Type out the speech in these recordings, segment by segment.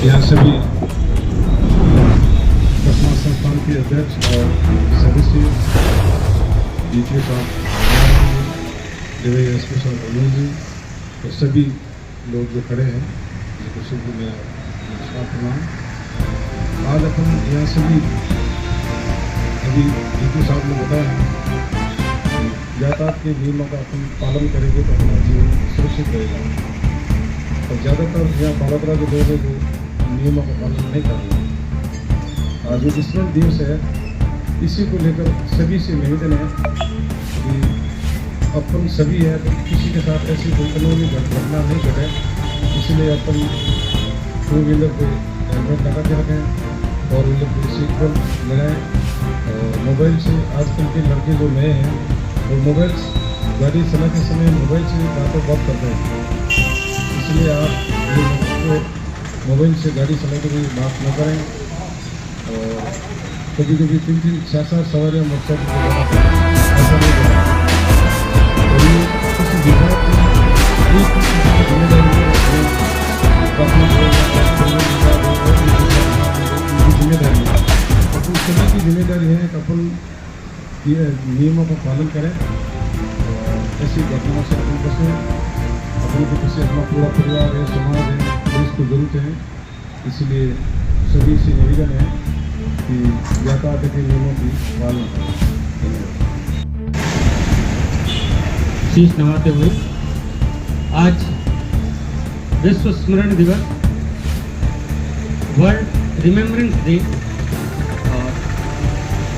यहाँ सभी वर्तमान संस्थान के अध्यक्ष और सदस्य डीटीओ साहब, एसपी साहब अनिल जी और सभी लोग जो खड़े हैं जिनको सभी मेरा नमस्कार प्रणाम। आज अपन यहाँ सभी अभी डीटीओ साहब ने बताया यातायात के नियमों का अपन पालन करेंगे तो अपना जीवन सुरक्षित रहेगा। और ज़्यादातर यहाँ बालातरा के लोग हैं जो नियमों का पालन नहीं कर रहे। आज जो विश्व दिवस है इसी को लेकर सभी से निवेदन है कि अपन सभी है तो किसी के साथ ऐसी कोई कानूनी घटना नहीं घटे, इसलिए अपन टू व्हीलर को हेलमेट लगा के रखें और व्हीलर को सीट बेल्ट लगाएं। और मोबाइल से आजकल के लड़के जो नए हैं वो मोबाइल गाड़ी चलाते समय मोबाइल से बातों बात करते हैं, इसलिए आप ये मोबाइल से गाड़ी चलाते हुए बात न करें। और कभी कभी 3-3 4-4 सवारियाँ मोटरसाइकिल ऐसा नहीं करें। और ये किसी विभाग की जिम्मेदारी जिम्मेदारी है, अपन सभी की जिम्मेदारी है कि अपन ये नियमों का पालन करें और ऐसी घटनाओं से अपन बचें। अपने को किसी अपना पूरा परिवार है, समाज है, देश को जरूरत है, इसलिए सभी से निवेदन है कि यातायात के नियमों की पालना करें। शीश नवाते हुए आज विश्व स्मरण दिवस, वर्ल्ड रिमेम्बरेंस डे, और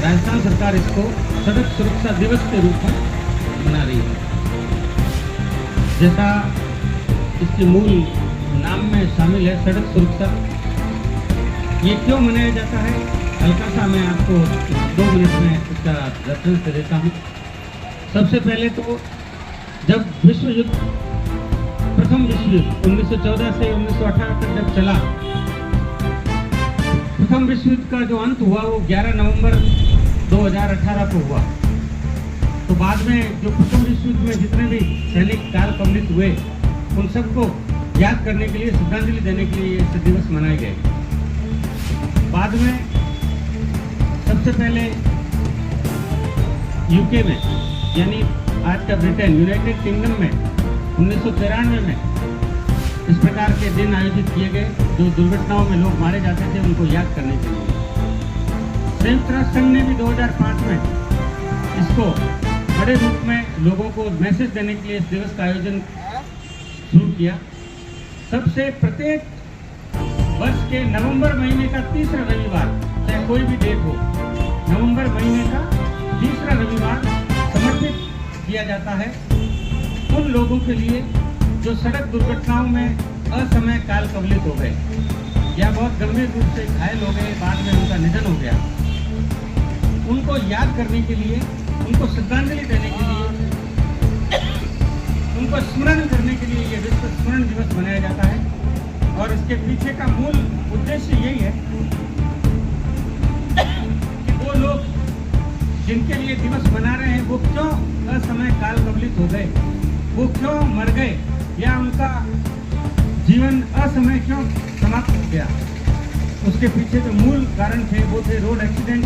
राजस्थान सरकार इसको सड़क सुरक्षा दिवस के रूप में मना रही है। जैसा इसके मूल नाम में शामिल है सड़क सुरक्षा, ये क्यों मनाया जाता है हल्का सा मैं आपको 2 मिनट में इसका रेफरेंस दे देता हूँ। सबसे पहले तो जब विश्व युद्ध, प्रथम विश्व युद्ध 1914 से 1918 तक जब चला, प्रथम विश्व युद्ध का जो अंत हुआ वो 11 नवंबर 2018 को हुआ। तो बाद में जो प्रथम विश्व युद्ध में जितने भी सैनिक काल कवलित हुए उन सबको याद करने के लिए, श्रद्धांजलि देने के लिए ये दिवस मनाए गए। बाद में सबसे पहले यूके में, यानी आज का ब्रिटेन, यूनाइटेड किंगडम में 1993 में इस प्रकार के दिन आयोजित किए गए जो दुर्घटनाओं में लोग मारे जाते थे उनको याद करने के लिए। संयुक्त राष्ट्र संघ ने भी 2005 में इसको बड़े रूप में लोगों को मैसेज देने के लिए इस दिवस का आयोजन शुरू किया। सबसे प्रत्येक वर्ष के नवंबर महीने का तीसरा रविवार, चाहे कोई भी डेट हो, नवंबर महीने का तीसरा रविवार समर्पित किया जाता है उन लोगों के लिए जो सड़क दुर्घटनाओं में असमय काल कवलित हो गए या बहुत गंभीर रूप से घायल हो गए, बाद में उनका निधन हो गया। उनको याद करने के लिए, उनको श्रद्धांजलि देने के लिए, उनको स्मरण करने के लिए ये विश्व स्मरण दिवस मनाया जाता है। और इसके पीछे का मूल उद्देश्य यही है कि वो लोग जिनके लिए दिवस मना रहे हैं वो क्यों असमय काल कवलित हो गए, वो क्यों मर गए, या उनका जीवन असमय क्यों समाप्त हो गया। उसके पीछे जो मूल कारण थे वो थे रोड एक्सीडेंट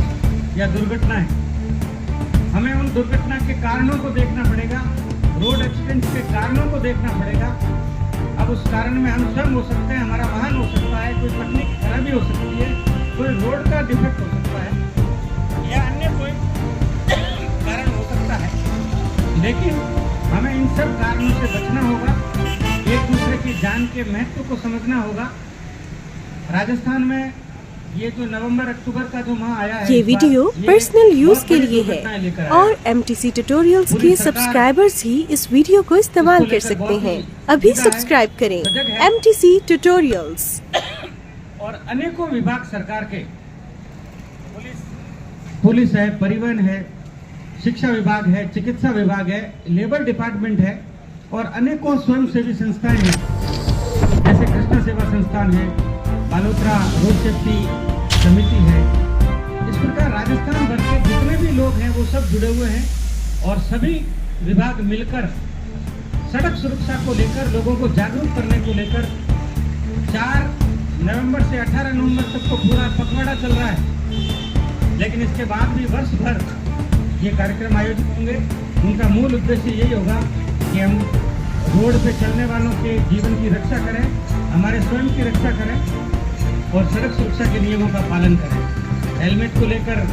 या दुर्घटनाएं। हमें उन दुर्घटना के कारणों को देखना पड़ेगा, रोड एक्सीडेंट के कारणों को देखना पड़ेगा। अब उस कारण में हम स्वयं हो सकते हैं, हमारा वाहन हो सकता है, कोई तकनीक खराबी हो सकती है, कोई रोड का डिफेक्ट हो सकता है या अन्य कोई कारण हो सकता है। लेकिन हमें इन सब कारणों से बचना होगा, एक दूसरे की जान के महत्व को समझना होगा। राजस्थान में ये जो नवंबर अक्टूबर का जो माह आया है, ये वीडियो पर्सनल यूज के लिए है और MTC ट्यूटोरियल्स के सब्सक्राइबर्स ही इस वीडियो को इस्तेमाल कर सकते हैं। अभी सब्सक्राइब करें MTC ट्यूटोरियल्स। और अनेकों विभाग सरकार के, पुलिस है, परिवहन है, शिक्षा विभाग है, चिकित्सा विभाग है, लेबर डिपार्टमेंट है और अनेकों स्वयंसेवी संस्थाएं हैं, जैसे कृष्णा सेवा संस्थान है, बालोतरा रोड सेफ्टी समिति है। इस प्रकार राजस्थान भर के जितने भी लोग हैं वो सब जुड़े हुए हैं और सभी विभाग मिलकर सड़क सुरक्षा को लेकर, लोगों को जागरूक करने को लेकर 4 नवंबर से 18 नवंबर तक तो पूरा पखवाड़ा चल रहा है, लेकिन इसके बाद भी वर्ष भर ये कार्यक्रम आयोजित होंगे। उनका मूल उद्देश्य यही होगा कि हम रोड पे चलने वालों के जीवन की रक्षा करें, हमारे स्वयं की रक्षा करें और सड़क सुरक्षा के नियमों का पालन करें। हेलमेट को लेकर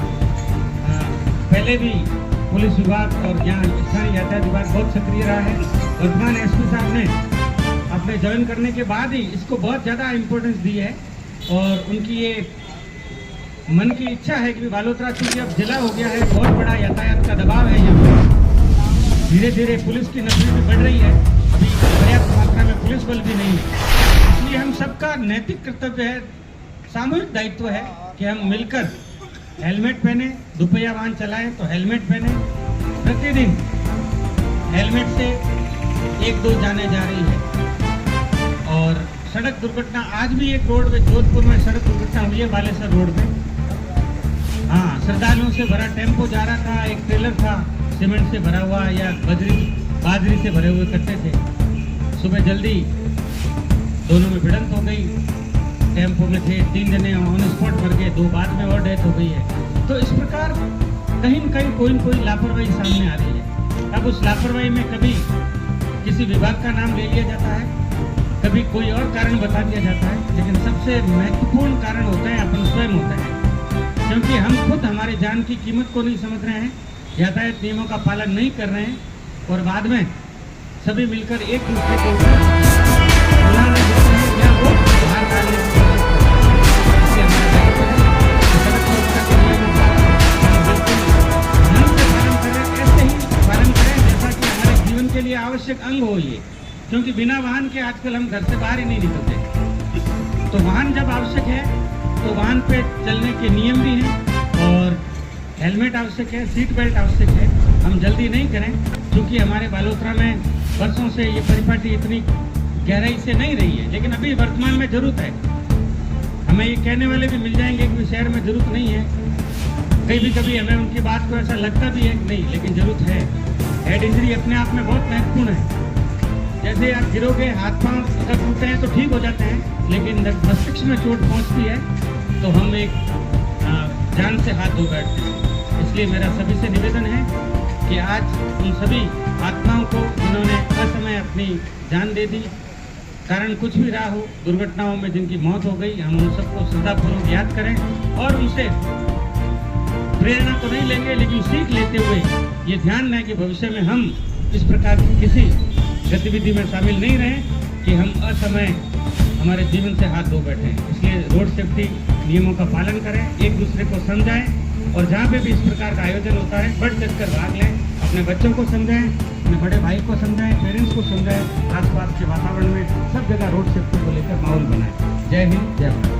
पहले भी पुलिस विभाग और यहाँ स्थानीय यातायात विभाग बहुत सक्रिय रहा है। वर्तमान एसपी साहब ने अपने ज्वाइन करने के बाद ही इसको बहुत ज़्यादा इम्पोर्टेंस दी है और उनकी ये मन की इच्छा है कि बालोतरा चूंकि अब जिला हो गया है, बहुत बड़ा यातायात का दबाव है यहाँ पर, धीरे धीरे पुलिस की नौकरी भी बढ़ रही है, अभी पर्याप्त मात्रा में पुलिस बल भी नहीं है। इसलिए हम सबका नैतिक कर्तव्य है, सामूहिक दायित्व है कि हम मिलकर हेलमेट पहने, दुपहिया वाहन चलाएं तो हेलमेट पहने। प्रतिदिन हेलमेट से 1-2 जाने जा रही है और सड़क दुर्घटना आज भी एक रोड पे जोधपुर में सड़क दुर्घटना हुई है बालेसर रोड पे। हाँ, श्रद्धालुओं से भरा टेम्पो जा रहा था, एक ट्रेलर था सीमेंट से भरा हुआ या बाजरी से भरे हुए कट्टे थे। सुबह जल्दी दोनों में भिड़ंत हो गई, टेम्पो में थे 3 जने ऑन स्पॉट मर गए, 2 बाद में और डेथ हो गई है। तो इस प्रकार कहीं न कहीं कोई न कोई लापरवाही सामने आ रही है। अब उस लापरवाही में कभी किसी विभाग का नाम ले लिया जाता है, कभी कोई और कारण बता दिया जाता है, लेकिन सबसे महत्वपूर्ण कारण होता है अपन स्वयं होता है, क्योंकि हम खुद हमारी जान की कीमत को नहीं समझ रहे हैं, यातायात नियमों का पालन नहीं कर रहे हैं और बाद में सभी मिलकर एक दूसरे के ऊपर बुलाने देते हैं या वो बाहर डालने की कोशिश करते हैं। इसलिए हमारा दायित्व है कि सड़क सुरक्षा के नियमों का हम बिल्कुल मन से पालन करें, ऐसे ही पालन करें जैसा कि हमारे जीवन के लिए आवश्यक अंग हो ये, क्योंकि बिना वाहन के आजकल हम घर से बाहर ही नहीं निकलते। तो वाहन जब आवश्यक है तो वाहन पे चलने के नियम भी हैं और हेलमेट आवश्यक है, सीट बेल्ट आवश्यक है। हम जल्दी नहीं करें, क्योंकि हमारे बालोतरा में वर्षों से ये परिपाटी इतनी गहराई से नहीं रही है, लेकिन अभी वर्तमान में जरूरत है। हमें ये कहने वाले भी मिल जाएंगे कि शहर में जरूरत नहीं है, कभी हमें उनकी बात को ऐसा लगता भी है कि नहीं, लेकिन जरूरत है। हेड इंजरी अपने आप में बहुत महत्वपूर्ण है। जैसे आप गिरोगे, हाथ पांव अगर टूटे हैं तो ठीक हो जाते हैं, लेकिन जब मस्तिष्क में चोट पहुंचती है तो हम एक जान से हाथ धो बैठते हैं। इसलिए मेरा सभी से निवेदन है कि आज उन सभी आत्माओं को जिन्होंने असमय अपनी जान दे दी, कारण कुछ भी रहा हो, दुर्घटनाओं में जिनकी मौत हो गई, हम उन सबको श्रद्धापूर्वक याद करें और उनसे प्रेरणा तो नहीं लेंगे, लेकिन सीख लेते हुए ये ध्यान दें कि भविष्य में हम इस प्रकार की किसी गतिविधि में शामिल नहीं रहें कि हम असमय हमारे जीवन से हाथ धो बैठें। इसलिए रोड सेफ्टी नियमों का पालन करें, एक दूसरे को समझाएं और जहाँ पे भी इस प्रकार का आयोजन होता है बढ़ चढ़ कर भाग लें। अपने बच्चों को समझाएं, अपने बड़े भाई को समझाएं, पेरेंट्स को समझाएं, आसपास के वातावरण में सब जगह रोड सेफ्टी को लेकर माहौल बनाएं। जय हिंद, जय भारत।